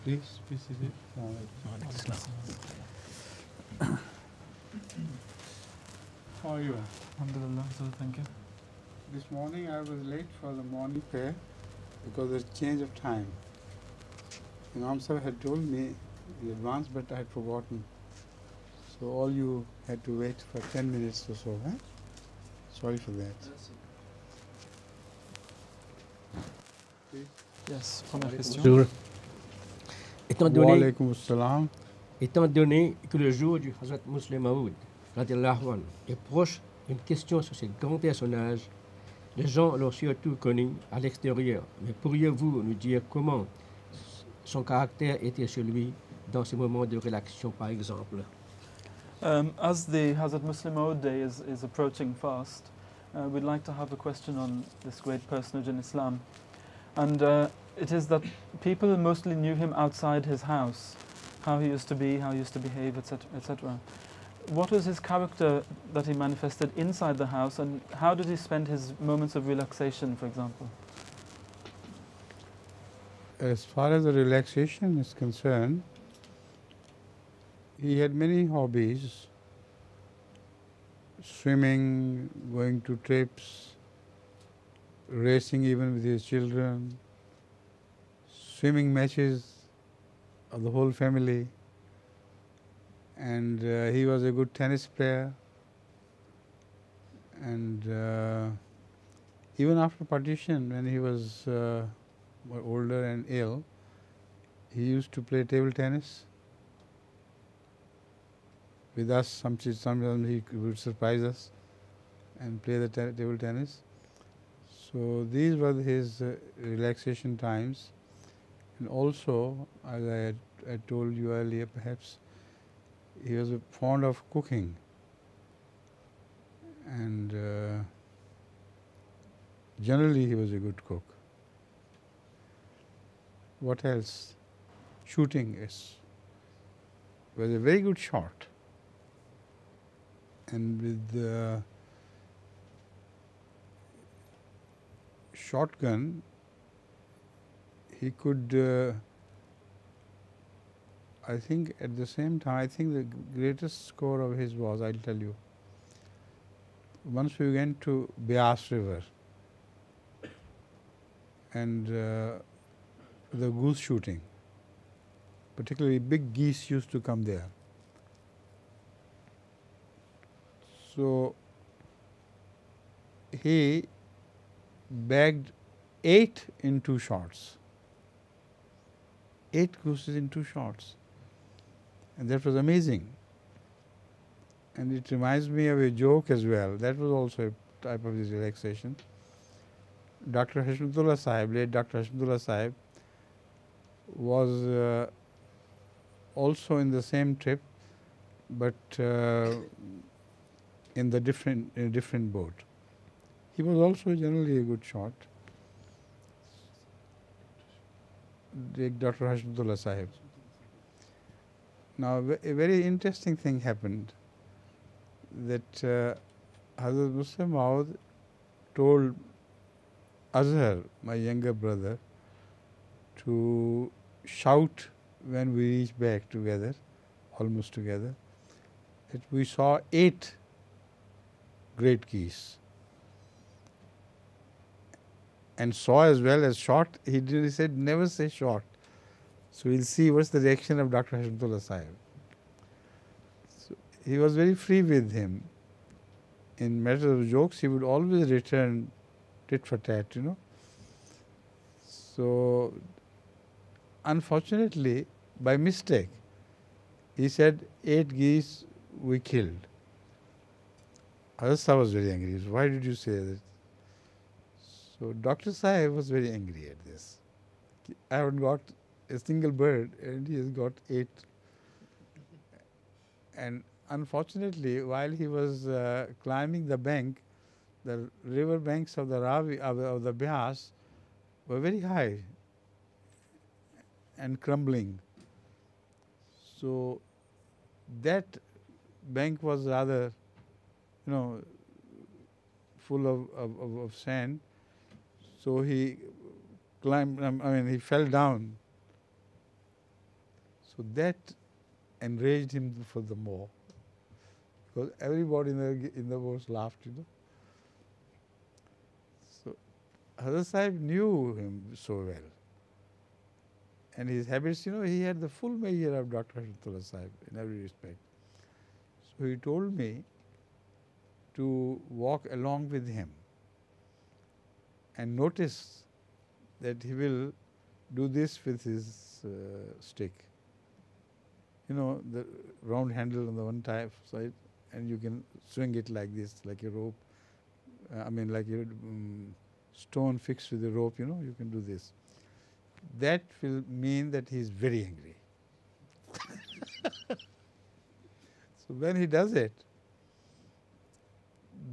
Please be seated. How are you? Alhamdulillah, so thank you. This morning I was late for the morning prayer because of change of time. Imam Sahib had told me in advance, but I had forgotten. So all you had to wait for 10 minutes or so. Huh? Sorry for that. Please. Yes, première question. Bonjour. Étant Wa donné, alaikum assalam. étant donné que le jour du Hazrat Muslim Maud radiallahu anhu, est proche d'une question sur ce grand personnage, les gens l'ont surtout connu à l'extérieur. Mais pourriez-vous nous dire comment son caractère était celui dans ces moments de relaxation, par exemple? As the Hazrat Muslim Maud Day is approaching fast, we'd like to have a question on this great personage in Islam. And it is that people mostly knew him outside his house, how he used to be, how he used to behave, etc., etc. What was his character that he manifested inside the house, and how did he spend his moments of relaxation, for example? As far as the relaxation is concerned, he had many hobbies: swimming, going to trips, racing even with his children, swimming matches of the whole family, and he was a good tennis player. And even after partition, when he was more older and ill, he used to play table tennis with us. Sometimes he would surprise us and play the table tennis. So these were his relaxation times. And also, as I had told you earlier, perhaps, he was fond of cooking. And generally he was a good cook. What else? Shooting was a very good shot. And with the shotgun, he could, I think at the same time, I think the greatest score of his was, I'll tell you, once we went to Beas River and the goose shooting, particularly big geese used to come there. So he bagged 8 in 2 shots. 8 gooses in 2 shots. And that was amazing. And it reminds me of a joke as well. That was also a type of this relaxation. Dr. Hashmatullah Sahib, late Dr. Hashmatullah Sahib, was also in the same trip, but in a different boat. He was also generally a good shot. Dr. Hashmatullah Sahib. Now, a very interesting thing happened, that Hazrat Muslim Maud told Azhar, my younger brother, to shout when we reached back together, almost together, that we saw 8 great geese. And saw as well as shot. He said, never say shot. So we'll see what's the reaction of Dr. Hashmatullah Sahib. So he was very free with him. In matters of jokes, he would always return tit for tat, you know. So unfortunately, by mistake, he said 8 geese we killed. Hazrat was very angry. Why did you say that? So Dr. Sahib was very angry at this. I haven't got a single bird and he has got 8. And unfortunately, while he was climbing the bank, the river banks of the Ravi, of the Beas were very high and crumbling. So that bank was rather, you know, full of sand. So he climbed, he fell down So that enraged him for the more, because everybody in the boat laughed, you know. So Hazrat Sahib knew him so well. And his habits, you know, he had the full measure of Dr. Hashmatullah Sahib in every respect. So he told me to walk along with him and notice that he will do this with his stick. You know, the round handle on the one side, and you can swing it like this, like a rope. I mean, like a stone fixed with a rope, you know, you can do this. That will mean that he is very angry. So when he does it,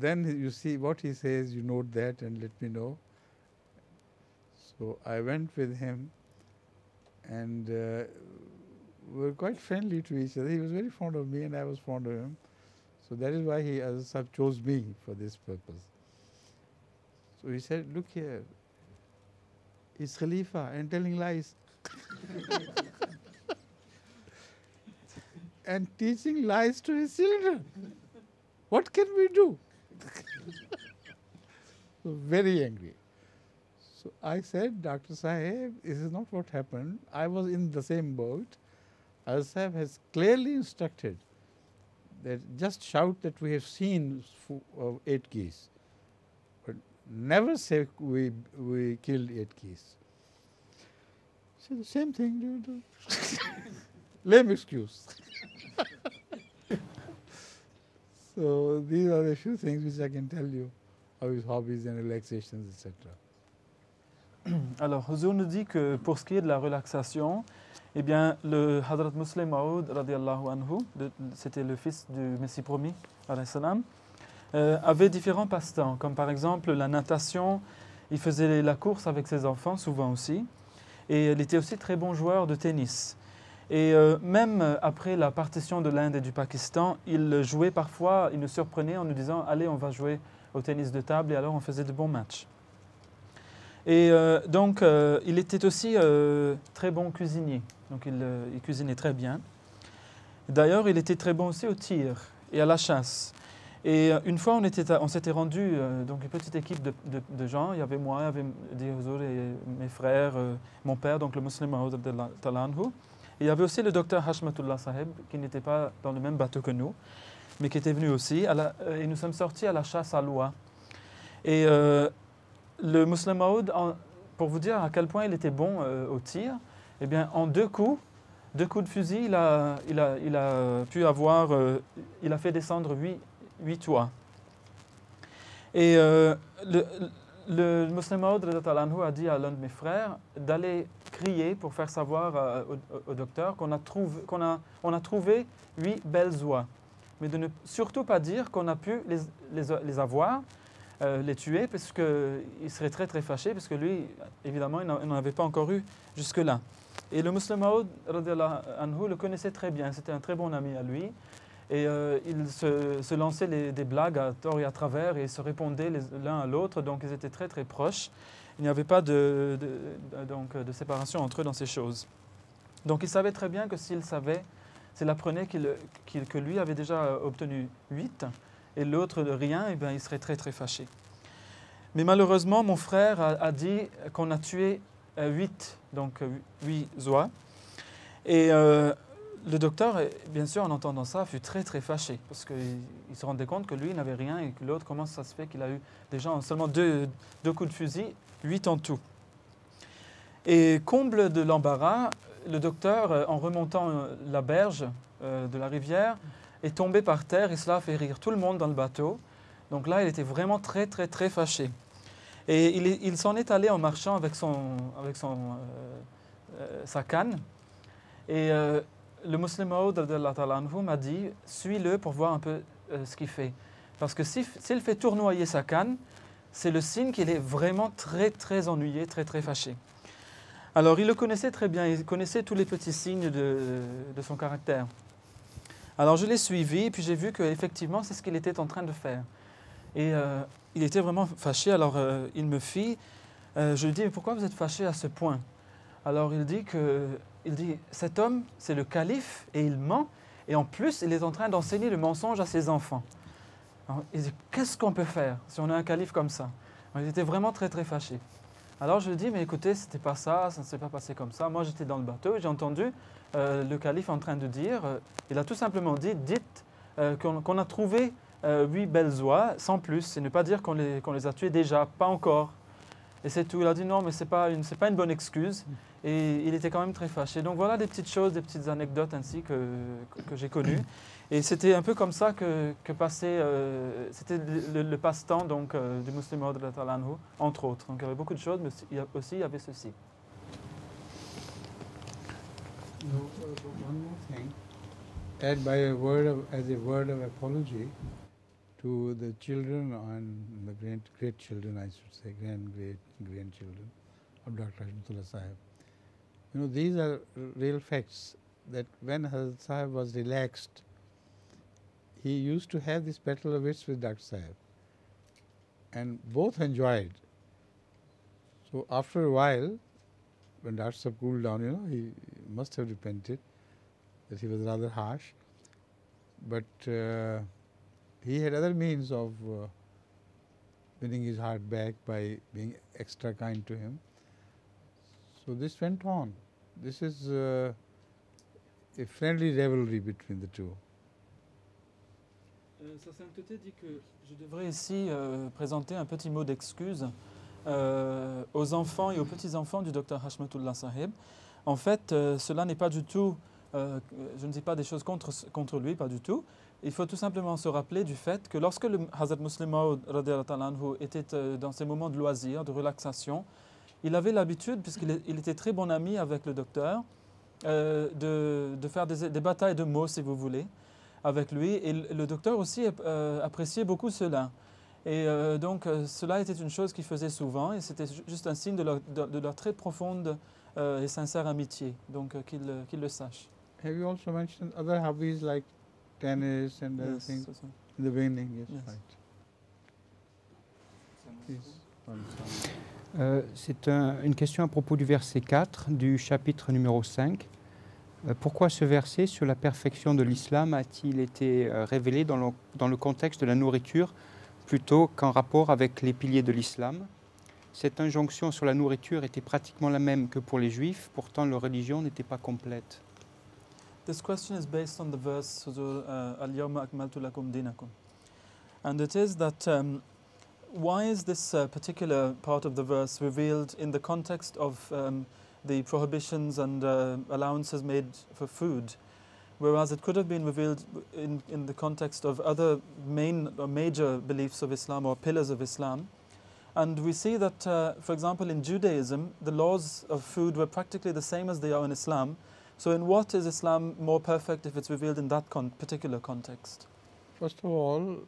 then you see what he says, you note that and let me know. So I went with him, and we were quite friendly to each other. He was very fond of me and I was fond of him. So that is why he chose me for this purpose. So he said, look here, he's Khalifa and telling lies. And teaching lies to his children. What can we do? So very angry. So I said, Dr. Sahib, this is not what happened. I was in the same boat. Hazrat Sahib has clearly instructed that just shout that we have seen 8 geese. But never say we killed 8 geese. So the same thing. Lame excuse. So these are a few things which I can tell you of his hobbies and relaxations, etc. Alors, Huzour nous dit que pour ce qui est de la relaxation, eh bien, le Hadrat Muslim Maud, radiallahu anhu, c'était le fils du Messie promis, alayhi salam, avait différents passe-temps, comme par exemple la natation. Il faisait la course avec ses enfants, souvent aussi. Et il était aussi très bon joueur de tennis. Et même après la partition de l'Inde et du Pakistan, il jouait parfois, il nous surprenait en nous disant « Allez, on va jouer au tennis de table » et alors on faisait de bons matchs. Et donc, il était aussi très bon cuisinier. Donc, il cuisinait très bien. D'ailleurs, il était très bon aussi au tir et à la chasse. Et une fois, on s'était rendu, donc une petite équipe de gens. Il y avait moi, il y avait des Huzour et mes frères, mon père, donc le Muslim Maud Talanhu. Et il y avait aussi le docteur Hashmatullah Sahib, qui n'était pas dans le même bateau que nous, mais qui était venu aussi. Et nous sommes sortis à la chasse à l'oie. Et le Muslim Maud, pour vous dire à quel point il était bon au tir, eh bien, en 2 coups de fusil, il a pu avoir, il a fait descendre 8 oies. Et le Muslim Maud a dit à l'un de mes frères d'aller crier pour faire savoir au docteur qu'on a trouvé 8 belles oies, mais de ne surtout pas dire qu'on a pu les avoir, les tuer, parce qu'il serait très très fâché, parce que lui, évidemment, il n'en avait pas encore eu jusque-là. Et le Muslim Maud anhu le connaissait très bien, c'était un très bon ami à lui, et ils se lançaient des blagues à tort et à travers, et se répondaient l'un à l'autre, donc ils étaient très très proches. Il n'y avait pas de séparation entre eux dans ces choses. Donc il savait très bien que s'il apprenait que lui avait déjà obtenu 8 et l'autre rien, eh bien, il serait très très fâché. Mais malheureusement, mon frère a dit qu'on a tué 8 oies. Et le docteur, bien sûr, en entendant ça, fut très très fâché parce qu'il se rendait compte que lui n'avait rien et que l'autre, comment ça se fait qu'il a eu déjà en seulement 2 coups de fusil, 8 en tout. Et comble de l'embarras, le docteur, en remontant la berge de la rivière, est tombé par terre et cela a fait rire tout le monde dans le bateau. Donc là, il était vraiment très très très fâché. Et il s'en est allé en marchant avec sa canne. Et le Muslim Maud m'a dit « Suis-le pour voir un peu ce qu'il fait. » Parce que s'il fait tournoyer sa canne, c'est le signe qu'il est vraiment très très ennuyé, très très fâché. Alors il le connaissait très bien, il connaissait tous les petits signes de son caractère. Alors je l'ai suivi et puis j'ai vu qu'effectivement c'est ce qu'il était en train de faire. Et il était vraiment fâché, alors il me fit, je lui dis « Mais pourquoi vous êtes fâché à ce point ?» Alors il dit que il dit, cet homme, c'est le calife et il ment, et en plus, il est en train d'enseigner le mensonge à ses enfants. Alors, il dit, qu'est-ce qu'on peut faire si on a un calife comme ça? Alors, il était vraiment très très fâché. Alors je lui dis, mais écoutez, c'était pas ça, ça ne s'est pas passé comme ça. Moi j'étais dans le bateau et j'ai entendu le calife en train de dire, il a tout simplement dit, dites qu'on a trouvé 8 belles oies, sans plus, et ne pas dire qu'on les a tuées déjà, pas encore. Et c'est tout. Il a dit non, mais c'est pas une bonne excuse. Et il était quand même très fâché. Donc voilà des petites choses, des petites anecdotes ainsi que j'ai connues. Et c'était un peu comme ça que passait, c'était le passe-temps donc du Muslim Maud radhiyallahu anhu, entre autres. Donc il y avait beaucoup de choses, mais il y avait ceci. One more thing, add as a word of apology to the children and the great children, I should say, grandchildren of Dr. Hashmatullah Sahib. You know, these are real facts that when Hazrat Sahib was relaxed, he used to have this battle of wits with Dr. Sahib, and both enjoyed. So after a while, when Dr. Sahib cooled down, you know, he must have repented that he was rather harsh, but he had other means of winning his heart back by being extra kind to him. So this went on. This is a friendly rivalry between the two. Sa sainteté dit que je devrais ici présenter un petit mot d'excuse aux enfants et aux petits-enfants du Dr Hashmatullah Sahib. En fait, cela n'est pas du tout, je ne dis pas des choses contre lui, pas du tout. Il faut tout simplement se rappeler du fait que lorsque le Hazrat Muslim Maud radhiyallahu anhu était dans ses moments de loisirs, de relaxation, il avait l'habitude, puisqu'il était très bon ami avec le docteur, de faire des batailles de mots, si vous voulez, avec lui. Et le docteur aussi appréciait beaucoup cela. Et donc, cela était une chose qu'il faisait souvent, et c'était juste un signe de leur très profonde et sincère amitié, donc qu'il le sache. Have you also mentioned other hobbies like tennis and other Yes, things? so- so. In the beginning, yes, Yes. right. Please, C'est une question à propos du verset 4 du chapitre numéro 5. Pourquoi ce verset sur la perfection de l'islam a-t-il été révélé dans le contexte de la nourriture plutôt qu'en rapport avec les piliers de l'islam? Cette injonction sur la nourriture était pratiquement la même que pour les juifs, pourtant leur religion n'était pas complète. This question is based on the verse Al-Yawma akmaltu lakum dinakum. And it is that why is this particular part of the verse revealed in the context of the prohibitions and allowances made for food, whereas it could have been revealed in the context of other main or major beliefs of Islam or pillars of Islam? And we see that, for example, in Judaism, the laws of food were practically the same as they are in Islam. So in what is Islam more perfect if it's revealed in that particular context? First of all,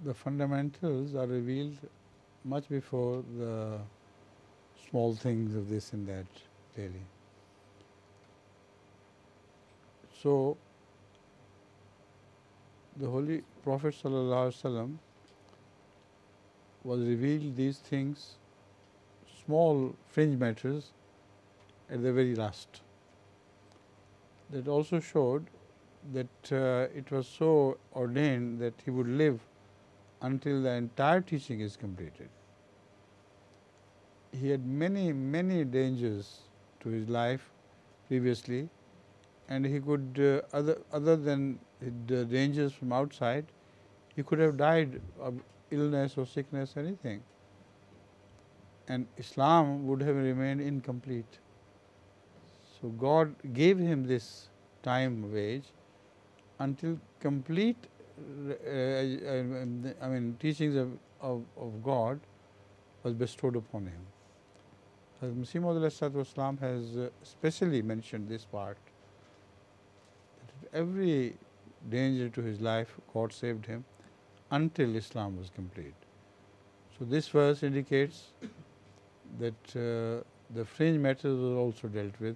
the fundamentals are revealed much before the small things of this and that, really. So, the Holy Prophet ﷺ was revealed these things, small fringe matters, at the very last. That also showed that it was so ordained that he would live until the entire teaching is completed. He had many, many dangers to his life previously, and he could, other than the dangers from outside, he could have died of illness or sickness, anything. And Islam would have remained incomplete. So God gave him this time of age until complete teachings of God was bestowed upon him. Hazrat Masih Maud has specially mentioned this part, that at every danger to his life, God saved him until Islam was complete. So this verse indicates that the fringe matters were also dealt with.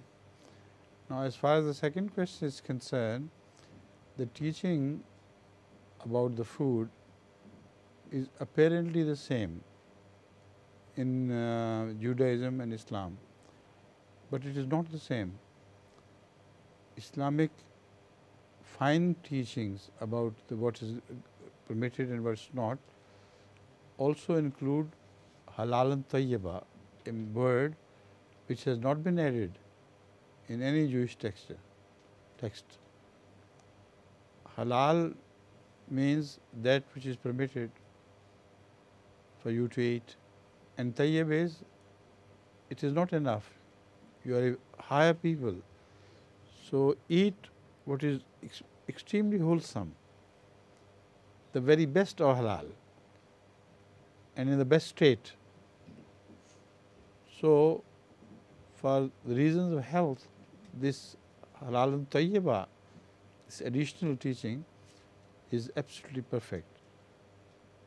Now, as far as the second question is concerned, the teaching about the food is apparently the same in Judaism and Islam. but it is not the same. Islamic fine teachings about what is permitted and what is not also include halal and tayyiba, a word which has not been added in any Jewish text. Halal means that which is permitted for you to eat, and tayyib is, it is not enough. You are a higher people, so eat what is extremely wholesome, the very best of halal, and in the best state. So, for the reasons of health, this halal and tayyiba, this additional teaching, is absolutely perfect.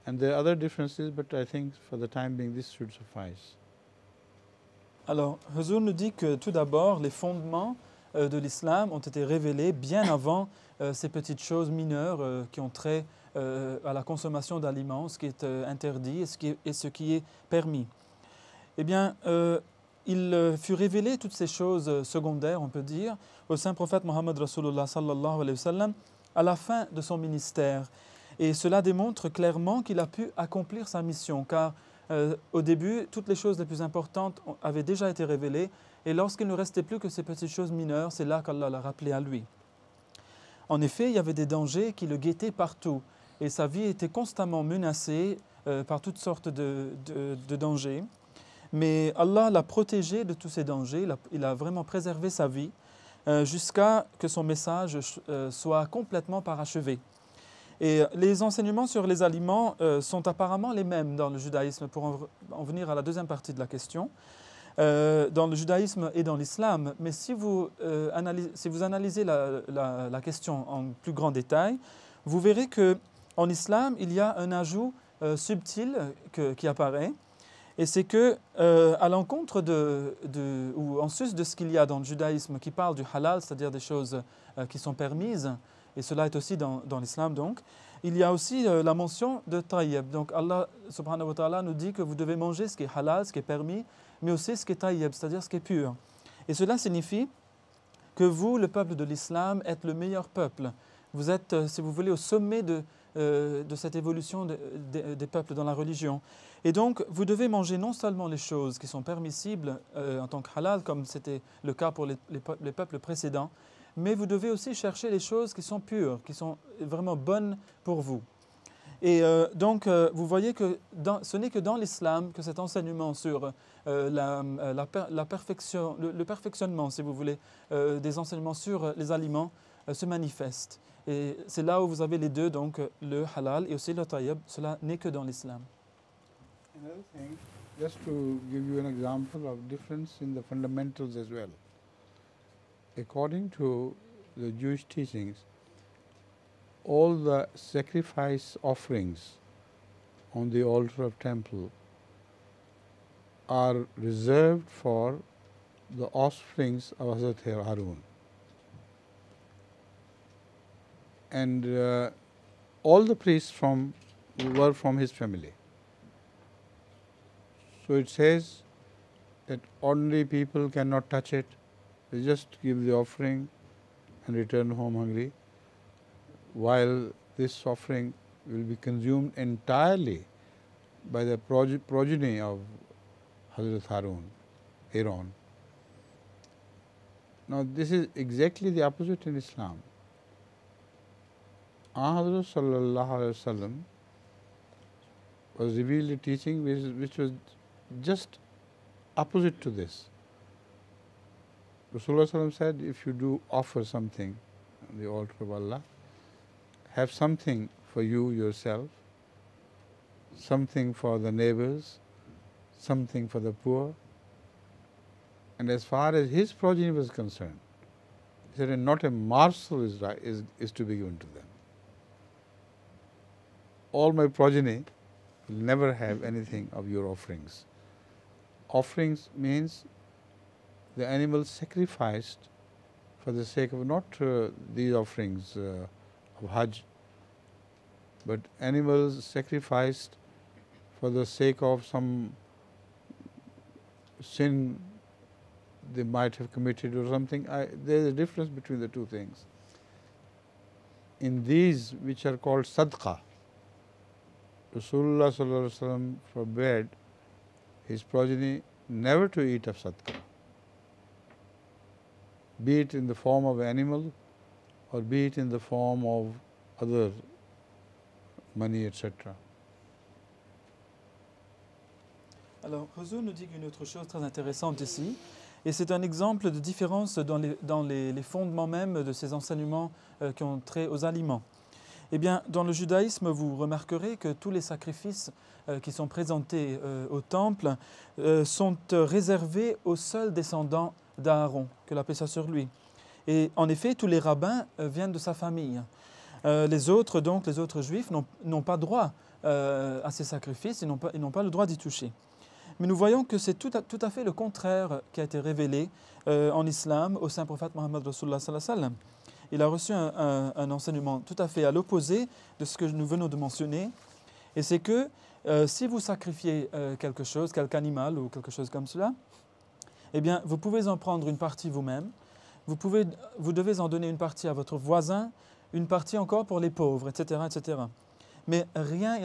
And there are other differences, but I think for the time being, this should suffice. Alors, Huzour nous dit que tout d'abord, les fondements de l'islam ont été révélés bien avant ces petites choses mineures qui ont trait à la consommation d'aliments, ce qui est interdit et ce qui est permis. Eh bien, il fut révélé toutes ces choses secondaires, on peut dire, au saint prophète Mohammed Rasulullah sallallahu alayhi wa sallam à la fin de son ministère. Et cela démontre clairement qu'il a pu accomplir sa mission, car au début, toutes les choses les plus importantes avaient déjà été révélées, et lorsqu'il ne restait plus que ces petites choses mineures, c'est là qu'Allah l'a rappelé à lui. En effet, il y avait des dangers qui le guettaient partout, et sa vie était constamment menacée par toutes sortes de dangers. Mais Allah l'a protégé de tous ces dangers, il a vraiment préservé sa vie jusqu'à que son message soit complètement parachevé. Et les enseignements sur les aliments sont apparemment les mêmes dans le judaïsme, pour en venir à la deuxième partie de la question, dans le judaïsme et dans l'islam. Mais si vous analysez la question en plus grand détail, vous verrez qu'en islam, il y a un ajout subtil qui apparaît. Et c'est que, à l'encontre ou en sus de ce qu'il y a dans le judaïsme qui parle du halal, c'est-à-dire des choses qui sont permises, et cela est aussi dans l'islam donc, il y a aussi la mention de tayyib. Donc Allah subhanahu wa ta'ala nous dit que vous devez manger ce qui est halal, ce qui est permis, mais aussi ce qui est tayyib, c'est-à-dire ce qui est pur. Et cela signifie que vous, le peuple de l'islam, êtes le meilleur peuple. Vous êtes, si vous voulez, au sommet de cette évolution des peuples dans la religion. Et donc, vous devez manger non seulement les choses qui sont permissibles en tant que halal, comme c'était le cas pour les peuples précédents, mais vous devez aussi chercher les choses qui sont pures, qui sont vraiment bonnes pour vous. Et donc, vous voyez que ce n'est que dans l'islam que cet enseignement sur la perfection, le perfectionnement, si vous voulez, des enseignements sur les aliments se manifeste. Et c'est là où vous avez les deux, donc le halal et aussi le tayyib. Cela n'est que dans l'islam. Another thing, just to give you an example of difference in the fundamentals as well. According to the Jewish teachings, all the sacrifice offerings on the altar of temple are reserved for the offsprings of Hazrat Harun. And all the priests were from his family. So it says that ordinary people cannot touch it. They just give the offering and return home hungry, while this offering will be consumed entirely by the progeny of Hazrat Aaron. Now this is exactly the opposite in Islam. Hazrat sallallahu alaihi wasallam was revealed a teaching which was just opposite to this. Rasulullah said, if you do offer something on the altar of Allah, have something for you yourself, something for the neighbors, something for the poor. And as far as his progeny was concerned, he said, not a morsel is to be given to them. All my progeny will never have anything of your offerings. Offerings means the animals sacrificed for the sake of not these offerings of Hajj, but animals sacrificed for the sake of some sin they might have committed or something. There is a difference between the two things. In these which are called sadqa, Rasulullah sallallahu alaihi wasallam forbade his progeny never to eat of sadqa, be it in the form of animal or be it in the form of other money, etc. Alors, Huzur nous dit une autre chose très intéressante ici, et c'est un exemple de différence dans les fondements même de ces enseignements qui ont trait aux aliments. Eh bien, dans le judaïsme, vous remarquerez que tous les sacrifices qui sont présentés au temple sont réservés aux seuls descendants d'Aaron, que la paix soit sur lui. Et en effet, tous les rabbins viennent de sa famille. Les autres, donc, les autres juifs n'ont pas droit à ces sacrifices, ils n'ont pas le droit d'y toucher. Mais nous voyons que c'est tout à fait le contraire qui a été révélé en islam au saint prophète Mohammed Rasulullah sallallahu alayhi wa sallam. Il a reçu un enseignement tout à fait à l'opposé de ce que nous venons de mentionner. Et c'est que si vous sacrifiez quelque chose, quelque animal ou quelque chose comme cela, eh bien, vous pouvez en prendre une partie vous-même. Vous devez en donner une partie à votre voisin, une partie encore pour les pauvres, etc., etc. Mais rien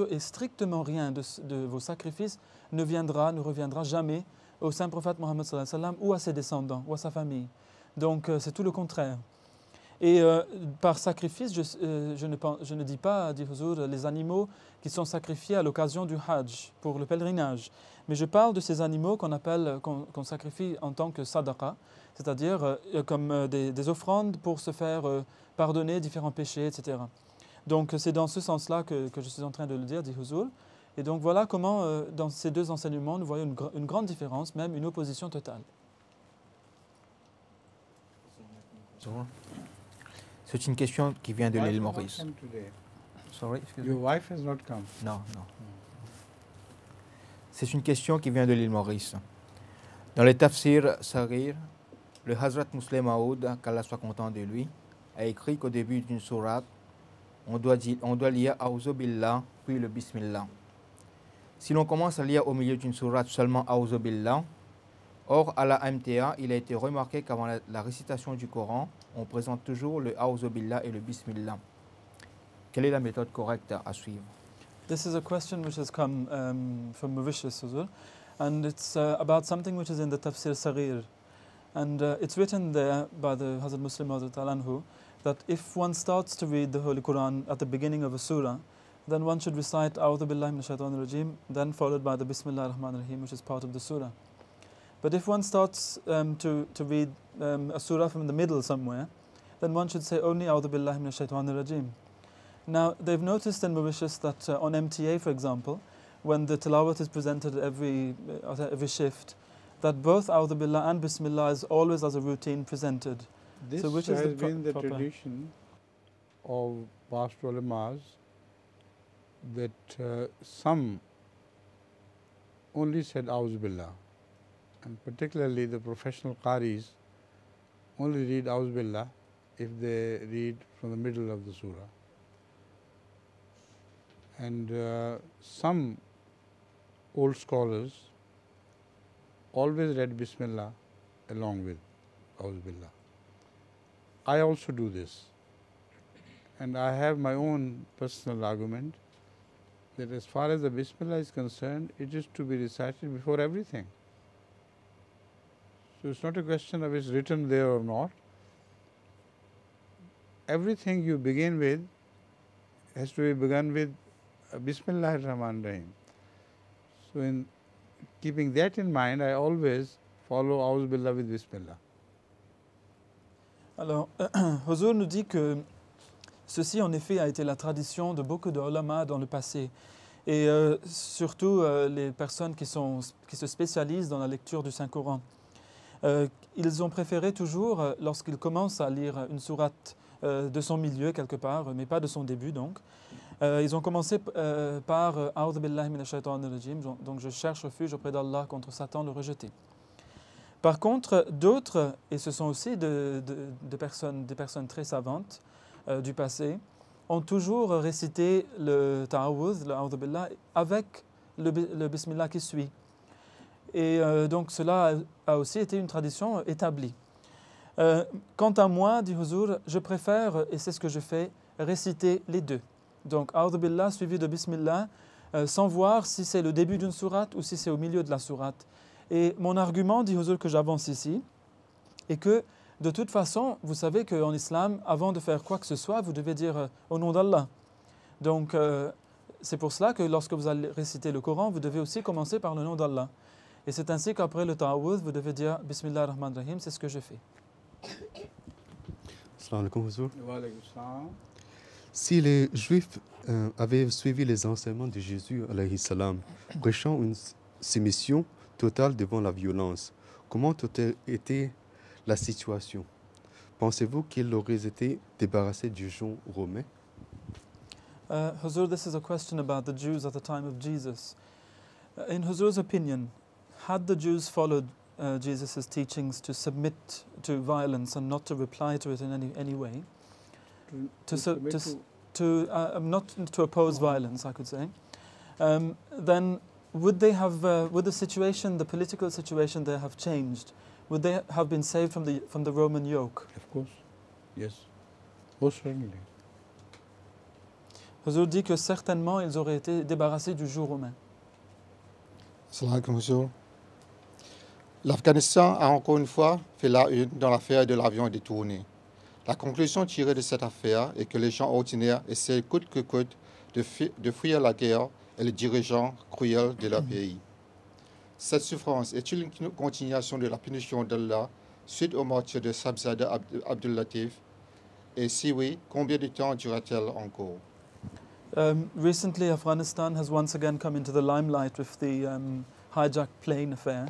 et strictement rien de vos sacrifices ne reviendra jamais au saint prophète Mohammed sallallahu alayhi wa sallam ou à ses descendants ou à sa famille. Donc c'est tout le contraire. Et par sacrifice, je ne dis pas, dit Huzur, les animaux qui sont sacrifiés à l'occasion du Hajj, pour le pèlerinage. Mais je parle de ces animaux qu'on sacrifie en tant que sadaqa, c'est-à-dire comme des offrandes pour se faire pardonner différents péchés, etc. Donc c'est dans ce sens-là que je suis en train de le dire, dit Huzur. Et donc voilà comment, dans ces deux enseignements, nous voyons une grande différence, même une opposition totale. C'est une question qui vient de l'île Maurice. Sorry, excuse me. Your wife has not come. Non, non. C'est une question qui vient de l'île Maurice. Dans le Tafsir Sarir, le Hazrat Muslim Maud, qu'Allah soit content de lui, a écrit qu'au début d'une sourate, on doit lire A'udhu Billah, puis le Bismillah. Si l'on commence à lire au milieu d'une sourate seulement A'udhu Billah, or à la MTA, il a été remarqué qu'avant la récitation du Coran, on présente toujours le A'udhu Billah et le Bismillah. Quelle est la méthode correcte à suivre? This is a question which has come from Mauritius, Huzur, and it's about something which is in the Tafsir Sarir. And it's written there by the Hazrat Muslim Maud Anhu that if one starts to read the Holy Quran at the beginning of a surah, then one should recite A'udhu Billahi Minash Shaitanir Rajim, then followed by the Bismillah Ar-Rahman Ar-Rahim, which is part of the surah. But if one starts to read a surah from the middle somewhere, then one should say only A'udhu Billahi Minash Shaitanir Rajim. Now, they've noticed in Mauritius that on MTA, for example, when the tilawat is presented every shift, that both A'udhu Billah and Bismillah is always as a routine presented. This So which has is the been the proper? tradition of past ulamas, that some only said A'udhu Billah, and particularly the professional qaris only read A'udhu Billah if they read from the middle of the surah. And some old scholars always read Bismillah along with A'udhu Billah. I also do this, and I have my own personal argument that as far as the Bismillah is concerned, it is to be recited before everything. So it's not a question of it's written there or not. Everything you begin with has to be begun with Bismillah ar-Rahman ar-Rahim. So in keeping that in mind, I always follow A'udhu Billah with Bismillah. Alors, Huzur nous dit que ceci, en effet, a été la tradition de beaucoup de ulama dans le passé. Et surtout les personnes qui se spécialisent dans la lecture du Saint-Coran. Ils ont préféré toujours, lorsqu'ils commencent à lire une sourate de son milieu quelque part, mais pas de son début donc, ils ont commencé par A'udhu Billahi Minash Shaitanir Rajim, donc je cherche refuge auprès d'Allah contre Satan le rejeté. Par contre, d'autres, et ce sont aussi des personnes très savantes du passé, ont toujours récité le Ta'awudh, le A'udhu Billah, avec le Bismillah qui suit. Et donc cela a aussi été une tradition établie. Quant à moi, dit Huzur, je préfère, et c'est ce que je fais, réciter les deux. Donc, A'udhu Billah suivi de Bismillah, sans voir si c'est le début d'une sourate ou si c'est au milieu de la sourate. Et mon argument, dit Huzur, que j'avance ici, est que, de toute façon, vous savez qu'en islam, avant de faire quoi que ce soit, vous devez dire au nom d'Allah. Donc, c'est pour cela que lorsque vous allez réciter le Coran, vous devez aussi commencer par le nom d'Allah. Et c'est ainsi qu'après le ta'awudh, vous devez dire Bismillah ar-Rahman ar-Rahim, c'est ce que je fais. Assalamu alaikum, Huzur. Wa alaykum salam. Si les Juifs avaient suivi les enseignements de Jésus, alayhi salam, prêchant une soumission totale devant la violence, comment aurait été la situation? Pensez-vous qu'ils auraient été débarrassés du joug romain? Huzur, this is a question about the Jews at the time of Jesus. In Huzur's opinion, had the Jews followed Jesus' teachings to submit to violence and not to reply to it in any way, not to oppose violence, I could say, then would they have, would the situation, the political situation there have changed? Would they have been saved from the Roman yoke? Of course, yes, most certainly. Huzur dit que certainement ils auraient été débarrassés du joug romain. Assalamu alaikum, Huzur. L'Afghanistan a encore une fois fait la une dans l'affaire de l'avion détourné. La conclusion tirée de cette affaire est que les gens ordinaires essaient coûte que coûte de fuir la guerre et les dirigeants cruels de leur pays. Cette souffrance est-elle une continuation de la punition d'Allah suite au martyre de Sabzada Abdul Latif? Et si oui, combien de temps durera-t-elle encore? Recently, Afghanistan has once again come into the limelight with the hijacked plane affair.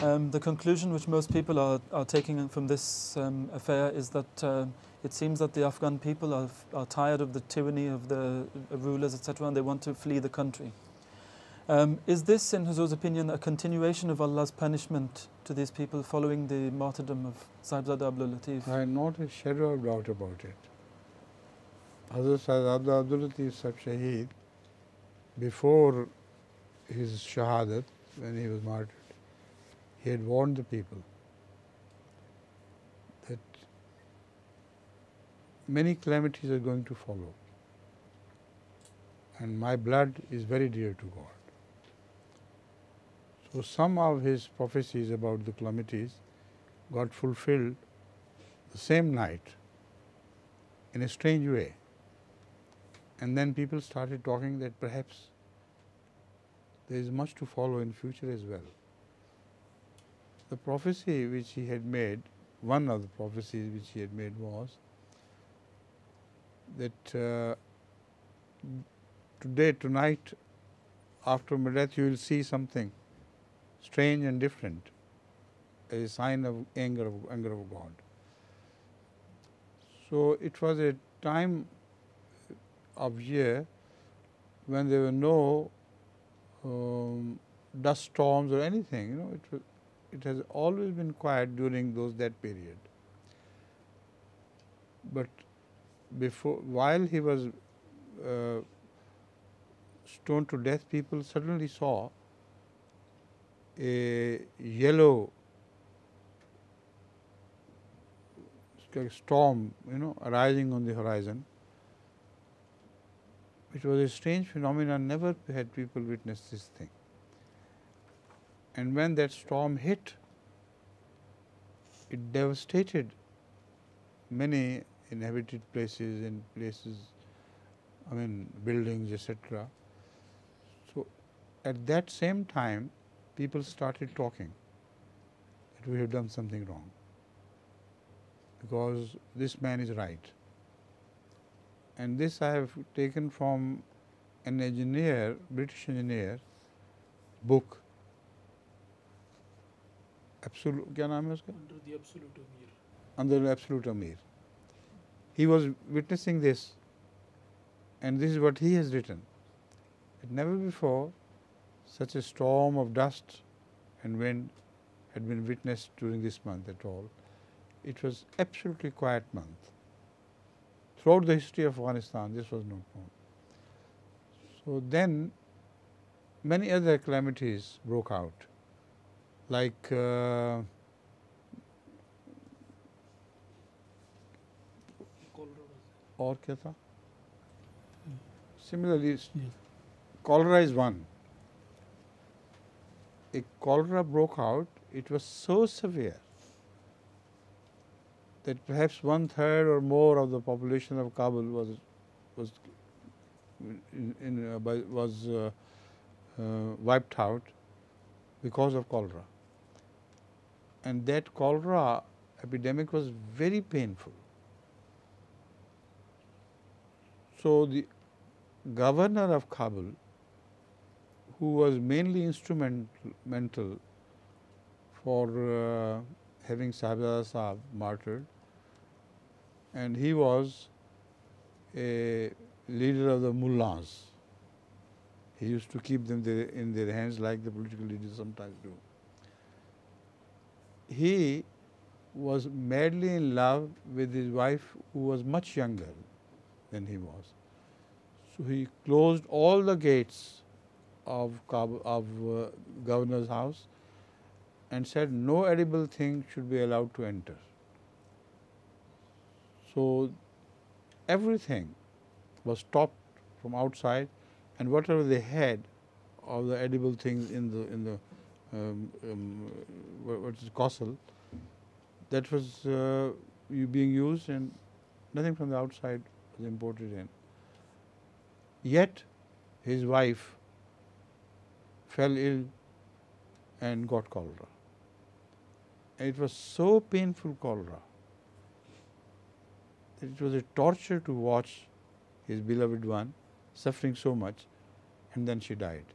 The conclusion which most people are taking from this affair is that it seems that the Afghan people are tired of the tyranny of the rulers, etc., and they want to flee the country. Is this, in Huzur's opinion, a continuation of Allah's punishment to these people following the martyrdom of Sahibzada Abdul Latif? I have not a shadow of doubt about it. Hazrat Sahibzada Abdul Latif Sahib Shaheed, before his shahadat, when he was martyred, he had warned the people that many calamities are going to follow, and my blood is very dear to God. So some of his prophecies about the calamities got fulfilled the same night in a strange way. And then people started talking that perhaps there is much to follow in future as well. The prophecy which he had made, one of the prophecies which he had made was that tonight, after my death, you will see something strange and different, a sign of anger of God. So it was a time of year when there were no dust storms or anything. It has always been quiet during that period. But while he was stoned to death, people suddenly saw a yellow storm, arising on the horizon, which was a strange phenomenon. Never had people witnessed this thing. And when that storm hit, it devastated many inhabited places and buildings, etc. So at that same time, people started talking that we have done something wrong, because this man is right. And this I have taken from an engineer, British engineer, book, क्या नाम है उसका? Under the Absolute Amir. He was witnessing this, and this is what he has written. That never before such a storm of dust and wind had been witnessed during this month at all. It was absolutely quiet month. Throughout the history of Afghanistan, this was not known. So then many other calamities broke out. like और क्या था? Similarly, cholera is one. A cholera broke out. It was so severe that perhaps 1/3 or more of the population of Kabul was wiped out because of cholera. And that cholera epidemic was very painful. So the governor of Kabul, who was mainly instrumental for having Sahibzada Sahib martyred, and he was a leader of the mullahs. He used to keep them in their hands like the political leaders sometimes do. He was madly in love with his wife, who was much younger than he was. So he closed all the gates of governor's house and said no edible thing should be allowed to enter. So everything was stopped from outside, and whatever they had of the edible things in the what is castle, that was being used, and nothing from the outside was imported in. Yet his wife fell ill and got cholera. And it was so painful cholera that it was a torture to watch his beloved one suffering so much, and then she died.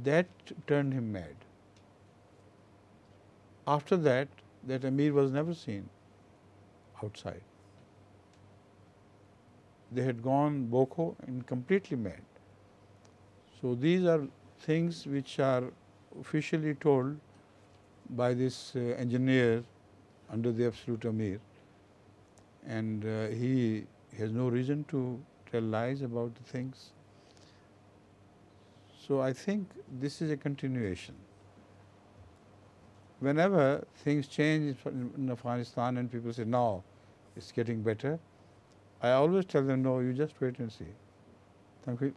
That turned him mad. After that, that Amir was never seen outside. They had gone boko and completely mad. So these are things which are officially told by this engineer under the absolute Amir, and he has no reason to tell lies about the things. So I think this is a continuation. Whenever things change in Afghanistan and people say, no, it's getting better, I always tell them, no, you just wait and see.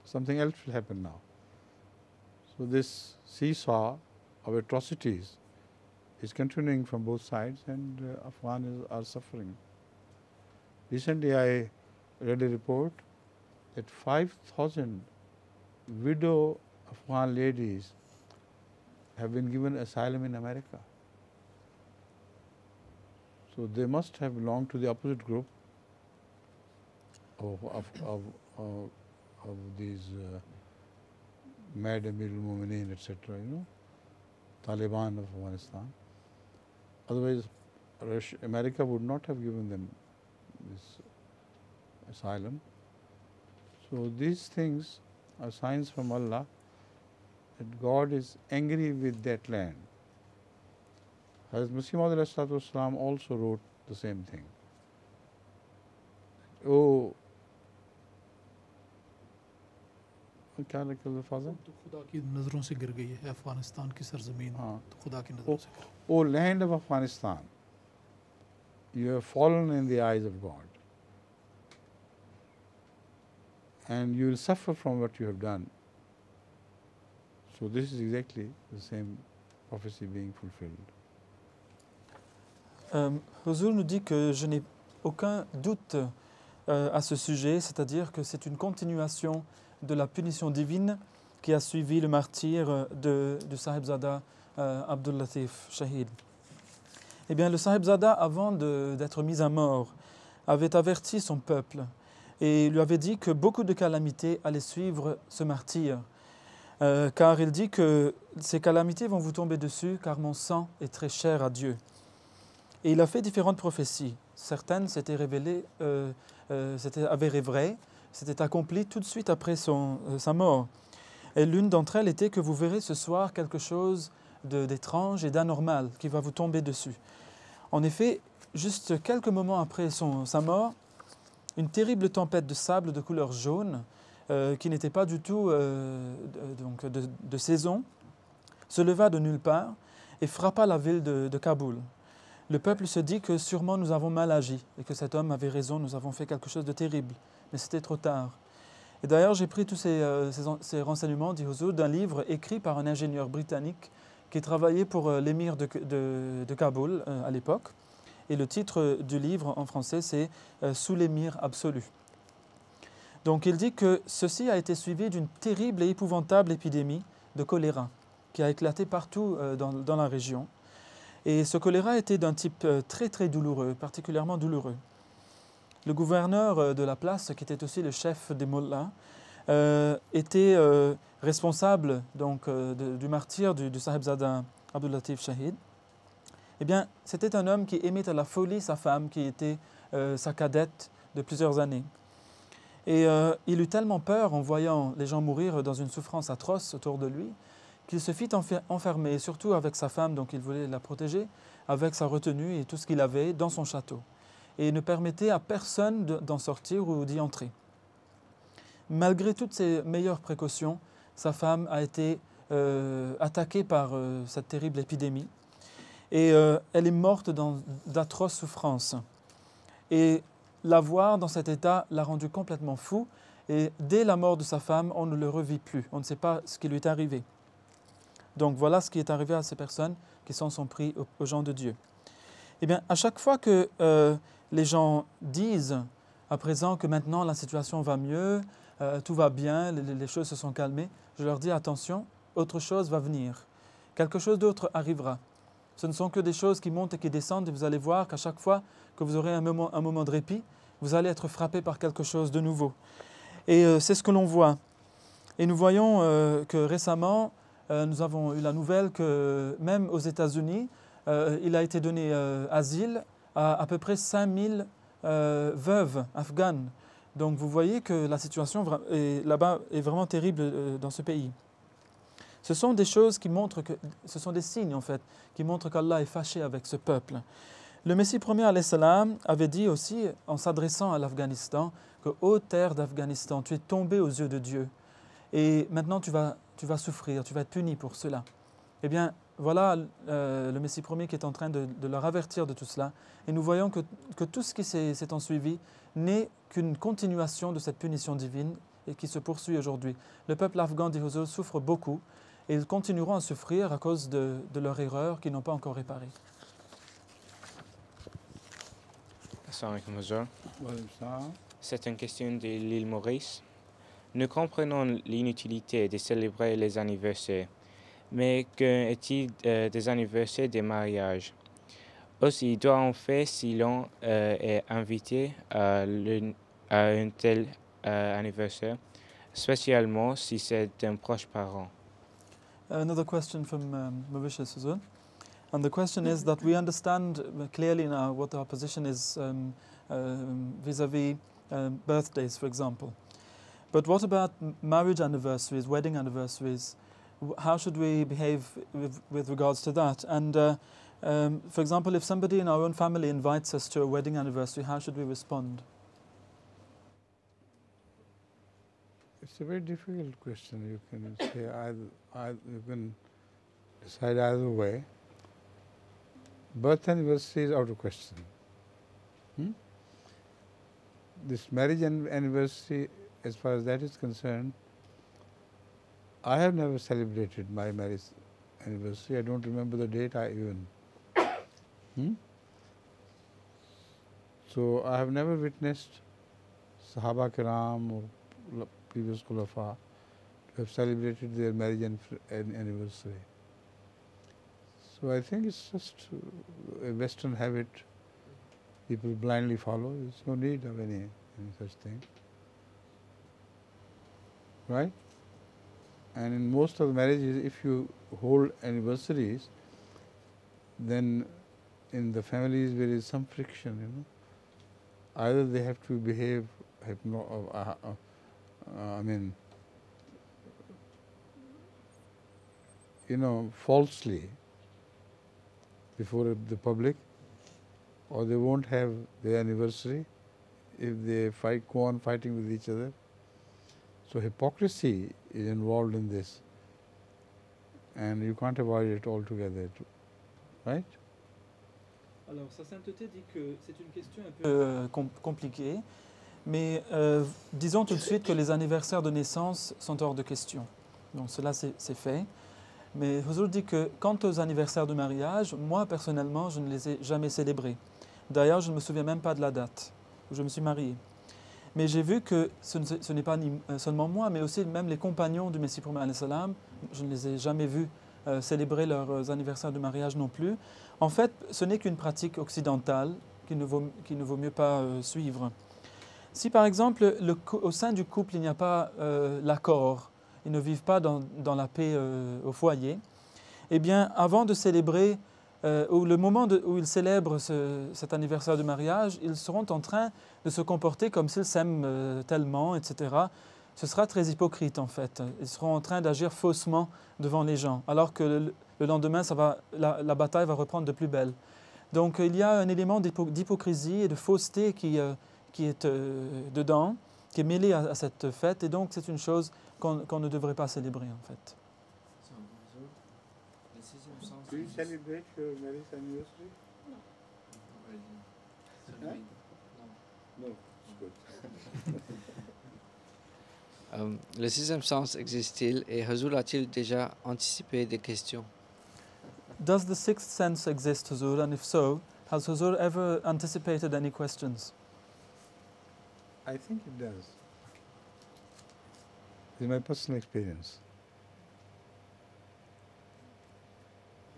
Something else will happen now. So this seesaw of atrocities is continuing from both sides, and Afghans are suffering. Recently I read a report that 5,000 widow Afghan ladies have been given asylum in America. So they must have belonged to the opposite group of these mad Amirul Mumineen, etc., Taliban of Afghanistan. Otherwise, America would not have given them this asylum. So these things are signs from Allah that God is angry with that land. Hazrat Masih Maud also wrote the same thing. Oh, क्या लिखा लफ़ाज़ है? तो खुदा की नज़रों से गिर गई है अफ़गानिस्तान की सरज़मीन, तो खुदा की नज़रों से गिर गई। O land of Afghanistan, you have fallen in the eyes of God, and you will suffer from what you have done. So this is exactly the same prophecy being fulfilled. Huzour nous dit que je n'ai aucun doute à ce sujet, c'est-à-dire que c'est une continuation de la punition divine qui a suivi le martyre de Sahibzada Abdul Latif Shahid. Eh bien, le Sahibzada, avant d'être mis à mort, avait averti son peuple et lui avait dit que beaucoup de calamités allaient suivre ce martyr. Car il dit que ces calamités vont vous tomber dessus, car mon sang est très cher à Dieu. Et il a fait différentes prophéties. Certaines s'étaient révélées, avérées vraies, s'étaient accomplies tout de suite après sa mort. Et l'une d'entre elles était que vous verrez ce soir quelque chose d'étrange et d'anormal qui va vous tomber dessus. En effet, juste quelques moments après sa mort, une terrible tempête de sable de couleur jaune, qui n'était pas du tout de saison, se leva de nulle part et frappa la ville de Kaboul. Le peuple se dit que sûrement nous avons mal agi et que cet homme avait raison, nous avons fait quelque chose de terrible, mais c'était trop tard. Et d'ailleurs, j'ai pris tous ces renseignements, dit Huzur, d'un livre écrit par un ingénieur britannique qui travaillait pour l'émir de Kaboul à l'époque. Et le titre du livre en français, c'est « Sous l'émir absolu ». Donc il dit que ceci a été suivi d'une terrible et épouvantable épidémie de choléra qui a éclaté partout dans la région. Et ce choléra était d'un type très très douloureux, particulièrement douloureux. Le gouverneur de la place, qui était aussi le chef des mollahs, était responsable donc, du martyre du Sahibzada Abdul Latif Shahid. Eh bien, c'était un homme qui aimait à la folie sa femme, qui était sa cadette de plusieurs années. Et il eut tellement peur en voyant les gens mourir dans une souffrance atroce autour de lui, qu'il se fit enfermer, surtout avec sa femme, donc il voulait la protéger, avec sa retenue et tout ce qu'il avait dans son château. Et il ne permettait à personne d'en sortir ou d'y entrer. Malgré toutes ses meilleures précautions, sa femme a été attaquée par cette terrible épidémie et elle est morte d'atroces souffrances. Et la voir dans cet état l'a rendu complètement fou et dès la mort de sa femme, on ne le revit plus. On ne sait pas ce qui lui est arrivé. Donc voilà ce qui est arrivé à ces personnes qui s'en sont pris aux gens de Dieu. Eh bien, à chaque fois que les gens disent à présent que maintenant la situation va mieux, tout va bien, les choses se sont calmées, je leur dis attention, autre chose va venir. Quelque chose d'autre arrivera. Ce ne sont que des choses qui montent et qui descendent et vous allez voir qu'à chaque fois que vous aurez un moment de répit, vous allez être frappé par quelque chose de nouveau. Et c'est ce que l'on voit. Et nous voyons que récemment, nous avons eu la nouvelle que même aux États-Unis, il a été donné asile à peu près 5000 veuves afghanes. Donc vous voyez que la situation là-bas est vraiment terrible dans ce pays. Ce sont des choses qui montrent que, ce sont des signes en fait, qui montrent qu'Allah est fâché avec ce peuple. Le Messie premier alayhi salam avait dit aussi, en s'adressant à l'Afghanistan, que « Ô terre d'Afghanistan, tu es tombé aux yeux de Dieu. Et maintenant tu vas souffrir, tu vas être puni pour cela. » Eh bien, voilà le Messie premier qui est en train de leur avertir de tout cela. Et nous voyons que tout ce qui s'est ensuivi n'est qu'une continuation de cette punition divine et qui se poursuit aujourd'hui. Le peuple afghan d'Ihuzur souffre beaucoup et ils continueront à souffrir à cause de leur erreur qu'ils n'ont pas encore réparée. Assalamu alaikum, Huzur. C'est une question de l'île Maurice. Nous comprenons l'inutilité de célébrer les anniversaires, mais qu'est-il des anniversaires des mariages? Aussi, doit-on faire si l'on est invité à un tel anniversaire, spécialement si c'est un proche parent? Another question from Mauritius, Huzur. And the question is that we understand clearly now what our position is vis-à-vis birthdays, for example. But what about marriage anniversaries, wedding anniversaries? How should we behave with regards to that? And for example, if somebody in our own family invites us to a wedding anniversary, how should we respond? It's a very difficult question. You can say you can decide either way. Birth anniversary is out of question. This marriage anniversary, as far as that is concerned, I have never celebrated my marriage anniversary. I don't remember the date even. So I have never witnessed Sahaba Kiram or previous Khulafa to have celebrated their marriage anniversary. So I think it's just a Western habit people blindly follow. There's no need of any such thing. Right? And in most of the marriages, if you hold anniversaries, then in the families there is some friction, you know. Either they have to behave, falsely before the public, or they won't have their anniversary if they go on fighting with each other. So hypocrisy is involved in this. and you can't avoid it altogether, right? Alors, sa sainteté dit que c'est une question un peu compliquée, mais disons tout de suite que les anniversaires de naissance sont hors de question. Donc cela c'est fait. Mais Huzur dit que quant aux anniversaires de mariage, moi personnellement, je ne les ai jamais célébrés. D'ailleurs, je ne me souviens même pas de la date où je me suis marié. Mais j'ai vu que ce n'est pas seulement moi, mais aussi même les compagnons du Messie prophète alayhi salam, je ne les ai jamais vus célébrer leurs anniversaires de mariage non plus. En fait, ce n'est qu'une pratique occidentale qu'il ne vaut mieux pas suivre. Si par exemple, au sein du couple, il n'y a pas l'accord, ils ne vivent pas dans la paix au foyer, eh bien, avant de célébrer, ou le moment où ils célèbrent cet anniversaire de mariage, ils seront en train de se comporter comme s'ils s'aiment tellement, etc. Ce sera très hypocrite en fait. Ils seront en train d'agir faussement devant les gens, alors que le lendemain, la bataille va reprendre de plus belle. Donc il y a un élément d'hypocrisie et de fausseté qui est dedans, qui est mêlé à cette fête, et donc c'est une chose qu'on ne devrait pas célébrer en fait. Do you celebrate your marriage anniversary? No. No. Good. Le sixième sens existe-t-il et Huzur a-t-il déjà anticipé des questions? Does the sixth sense exist, Huzur? And if so, has Huzur ever anticipated any questions? I think it does. This is my personal experience.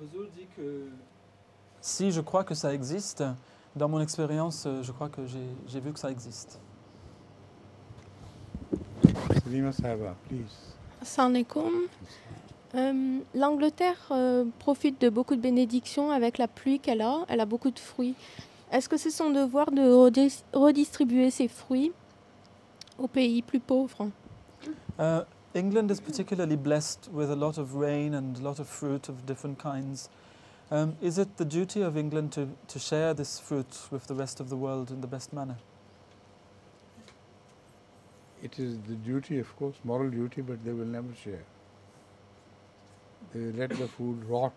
Huzur dit que si je crois que ça existe, dans mon expérience, je crois que j'ai vu que ça existe. Salima Sahaba, please. Assalamu alaikum. L'Angleterre profite de beaucoup de bénédictions avec la pluie qu'elle a. Elle a beaucoup de fruits. Est-ce que c'est son devoir de redistribuer ces fruits aux pays plus pauvres? England is particularly blessed with a lot of rain and a lot of fruit of different kinds. Is it the duty of England to share this fruit with the rest of the world in the best manner? It is the duty, of course, moral duty, but they will never share. They will let the food rot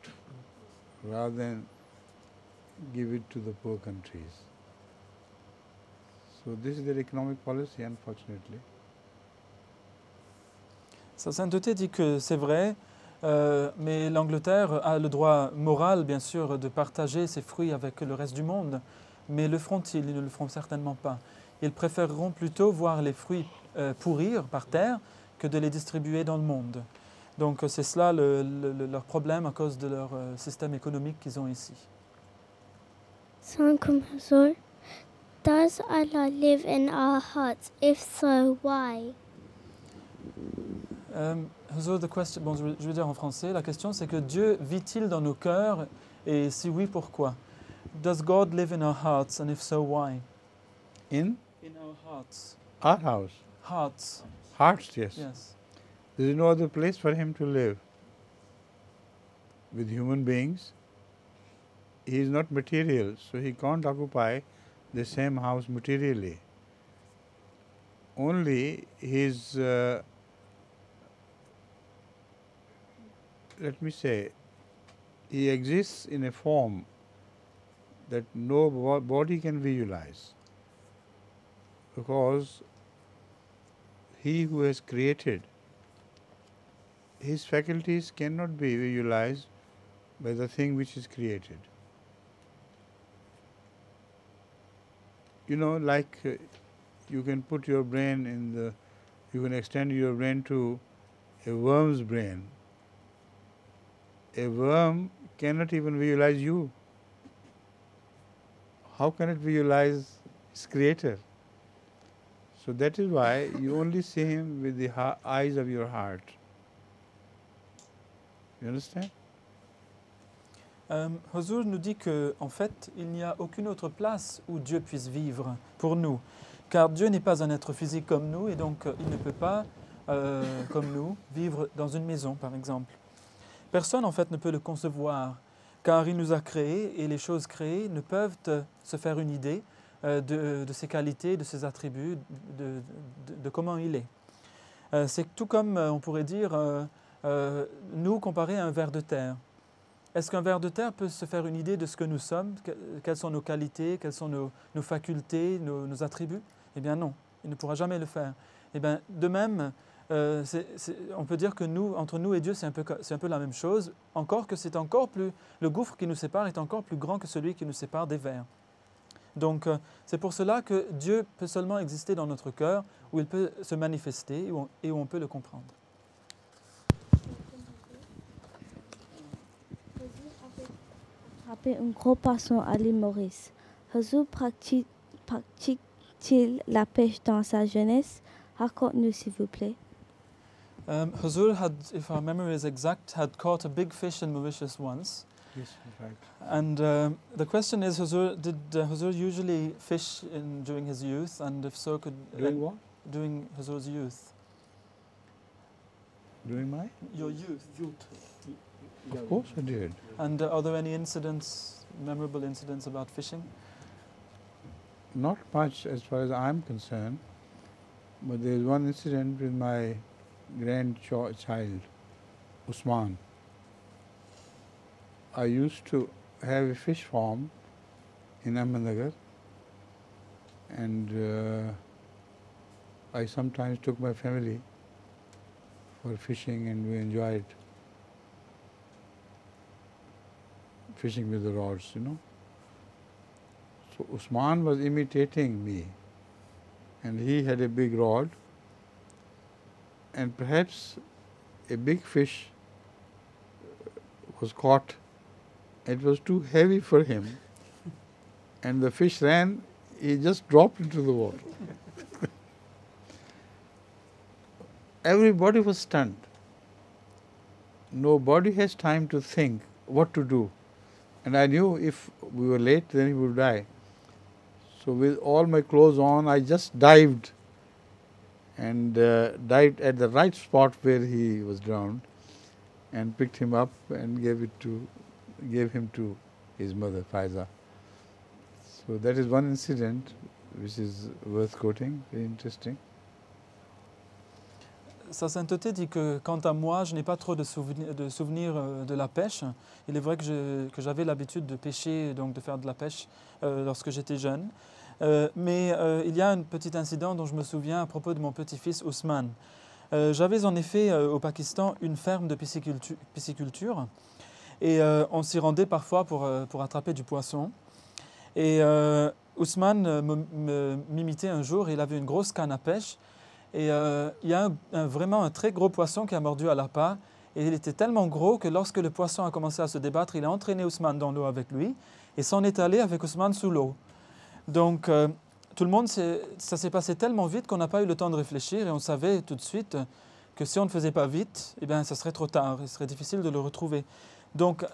rather than give it to the poor countries. So this is their economic policy, unfortunately. Sa sainteté dit que c'est vrai, mais l'Angleterre a le droit moral, bien sûr, de partager ses fruits avec le reste du monde. Mais le feront-ils? Ils ne le feront certainement pas. Ils préféreront plutôt voir les fruits pourrir par terre que de les distribuer dans le monde. Donc c'est cela leur problème à cause de leur système économique qu'ils ont ici. Does Allah live in our hearts? If so, why? Huzur, bon, je vais dire en français, la question c'est que Dieu vit-il dans nos cœurs et si oui, pourquoi? Does God live in our hearts and if so, why? In our hearts. our house. Hearts. Hearts, yes. Yes. There is no other place for him to live. With human beings, he is not material, so he can't occupy the same house materially. Only his, let me say, he exists in a form that no body can visualize, because he who has created, his faculties cannot be visualized by the thing which is created. You know, like you can put your brain you can extend your brain to a worm's brain. A worm cannot even visualize you. How can it visualize its creator? So that is why you only see him with the eyes of your heart. You understand? Huzur nous dit que, en fait, il n'y a aucune autre place où Dieu puisse vivre pour nous, car Dieu n'est pas un être physique comme nous, et donc il ne peut pas, comme nous, vivre dans une maison, par exemple. Personne, en fait, ne peut le concevoir, car il nous a créés, et les choses créées ne peuvent se faire une idée de ses qualités, de ses attributs, de comment il est. C'est tout comme, on pourrait dire, nous comparer à un ver de terre. Est-ce qu'un ver de terre peut se faire une idée de ce que nous sommes, quelles sont nos qualités, quelles sont nos facultés, nos attributs? Eh bien non, il ne pourra jamais le faire. Eh bien, de même, on peut dire que entre nous et Dieu, c'est un peu la même chose, encore que c'est encore plus, le gouffre qui nous sépare est encore plus grand que celui qui nous sépare des vers. Donc, c'est pour cela que Dieu peut seulement exister dans notre cœur, où il peut se manifester et où on peut le comprendre. Un gros poisson à l'île Maurice. Hazou pratique-t-il la pêche dans sa jeunesse? Raconte-nous s'il vous plaît. Huzur had, if our memory is exact, had caught a big fish in Mauritius once. Yes, right. And the question is, did Huzur usually fish during his youth? And if so, During what? During Huzur's youth. During my? Your youth. Of course I did. And are there any incidents, memorable incidents about fishing? Not much as far as I'm concerned, but there is one incident with my grandchild, Usman. I used to have a fish farm in Ahmednagar, and I sometimes took my family for fishing, and we enjoyed fishing with the rods, you know. So Usman was imitating me, and he had a big rod, and perhaps a big fish was caught. It was too heavy for him, and the fish ran, he just dropped into the water. Everybody was stunned. Nobody has time to think what to do. And I knew if we were late, then he would die. So with all my clothes on, I just dived, and dived at the right spot where he was drowned, and picked him up and gave him to his mother, Faiza. So that is one incident which is worth quoting, very interesting. Sa sainteté dit que, quant à moi, je n'ai pas trop de souvenirs de la pêche. Il est vrai que j'avais l'habitude de pêcher, donc de faire de la pêche lorsque j'étais jeune. Mais il y a un petit incident dont je me souviens à propos de mon petit-fils Ousmane. J'avais en effet au Pakistan une ferme de pisciculture et on s'y rendait parfois pour attraper du poisson. Et Ousmane m'imitait un jour, il avait une grosse canne à pêche. Et il y a vraiment un très gros poisson qui a mordu à l'appât. Et il était tellement gros que lorsque le poisson a commencé à se débattre, il a entraîné Ousmane dans l'eau avec lui et s'en est allé avec Ousmane sous l'eau. Donc tout le monde, ça s'est passé tellement vite qu'on n'a pas eu le temps de réfléchir et on savait tout de suite que si on ne faisait pas vite, eh bien, ça serait trop tard, il serait difficile de le retrouver. Donc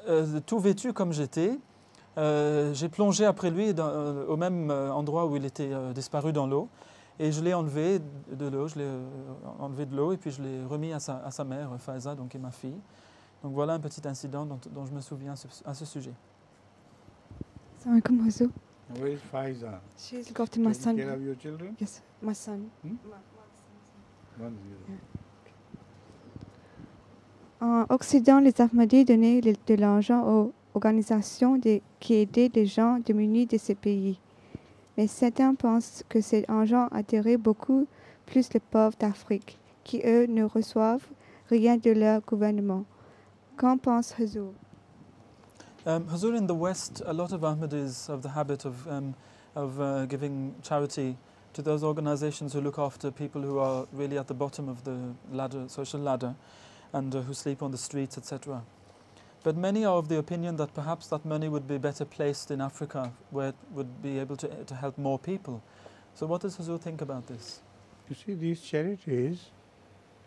tout vêtu comme j'étais, j'ai plongé après lui au même endroit où il était disparu dans l'eau. Et je l'ai enlevé de l'eau, et puis je l'ai remis à sa mère, Faiza, donc, et ma fille. Donc voilà un petit incident dont je me souviens à ce sujet. Assalamu alaikum, Huzur. Where is Faiza? She's looked after my son. Taking care of your children? Yes, my son. One zero. En Occident, les Ahmadis donnaient de l'argent aux organisations qui aidaient les gens démunis de ces pays. Mais certains pensent que cet argent attirait beaucoup plus les pauvres d'Afrique, qui eux ne reçoivent rien de leur gouvernement. Qu'en pense Huzur? Huzur, in the West, a lot of Ahmadis have the habit of giving charity to those organizations who look after people who are really at the bottom of the social ladder, and who sleep on the streets, etc. But many are of the opinion that perhaps that money would be better placed in Africa, where it would be able to help more people. So what does Huzur think about this? You see, these charities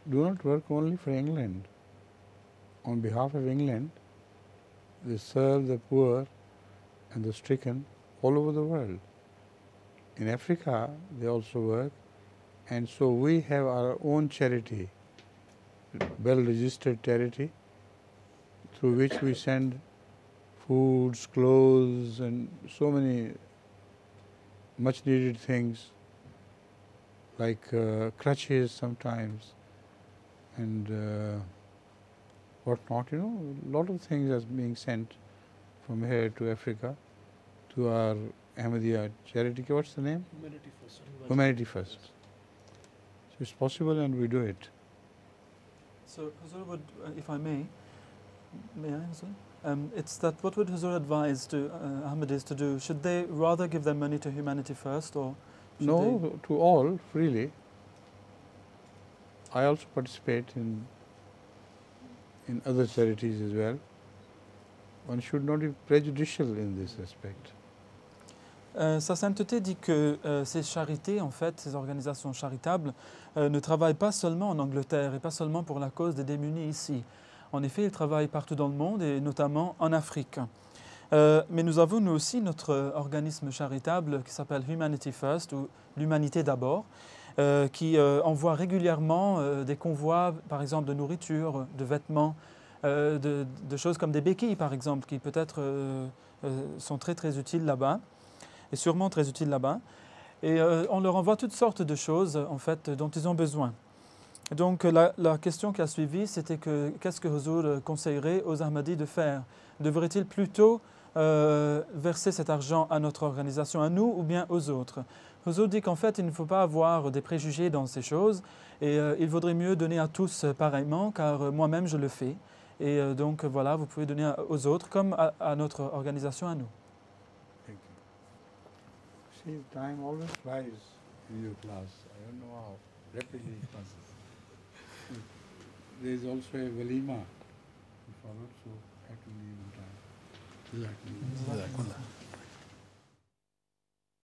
do not work only for England. On behalf of England, they serve the poor and the stricken all over the world. In Africa, they also work, and so we have our own charity, well-registered charity, through which we send foods, clothes, and so many much-needed things, like crutches sometimes, and what not, you know, a lot of things are being sent from here to Africa to our Ahmadiyya charity. What's the name? Humanity First. Humanity First. So it's possible and we do it. So, Huzur would, if I may I, Huzur? It's that what would Huzur advise to Ahmadis to do? Should they rather give their money to Humanity First, or should no, to all, freely. I also participate in other charities as well. One should not be prejudicial in this respect. Sa sainteté dit que ces charités, en fait, ces organisations charitables, ne travaillent pas seulement en Angleterre et pas seulement pour la cause des démunis ici. En effet, ils travaillent partout dans le monde et notamment en Afrique. Mais nous avons nous aussi notre organisme charitable qui s'appelle Humanity First, ou l'Humanité d'abord, qui envoie régulièrement des convois, par exemple de nourriture, de vêtements, de choses comme des béquilles, par exemple, qui peut-être sont très très utiles là-bas, et sûrement très utiles là-bas. Et on leur envoie toutes sortes de choses, en fait, dont ils ont besoin. Donc la question qui a suivi, c'était qu'est-ce que Huzur conseillerait aux Ahmadis de faire? Devrait-il plutôt verser cet argent à notre organisation, à nous, ou bien aux autres? Huzur dit qu'en fait, il ne faut pas avoir des préjugés dans ces choses et il vaudrait mieux donner à tous pareillement, car moi-même je le fais. Et donc voilà, vous pouvez donner aux autres comme à notre organisation, à nous. Thank you. See, time always flies in your class. I don't know how rapidly it passes. There is also a walima to follow, so I have to leave in time.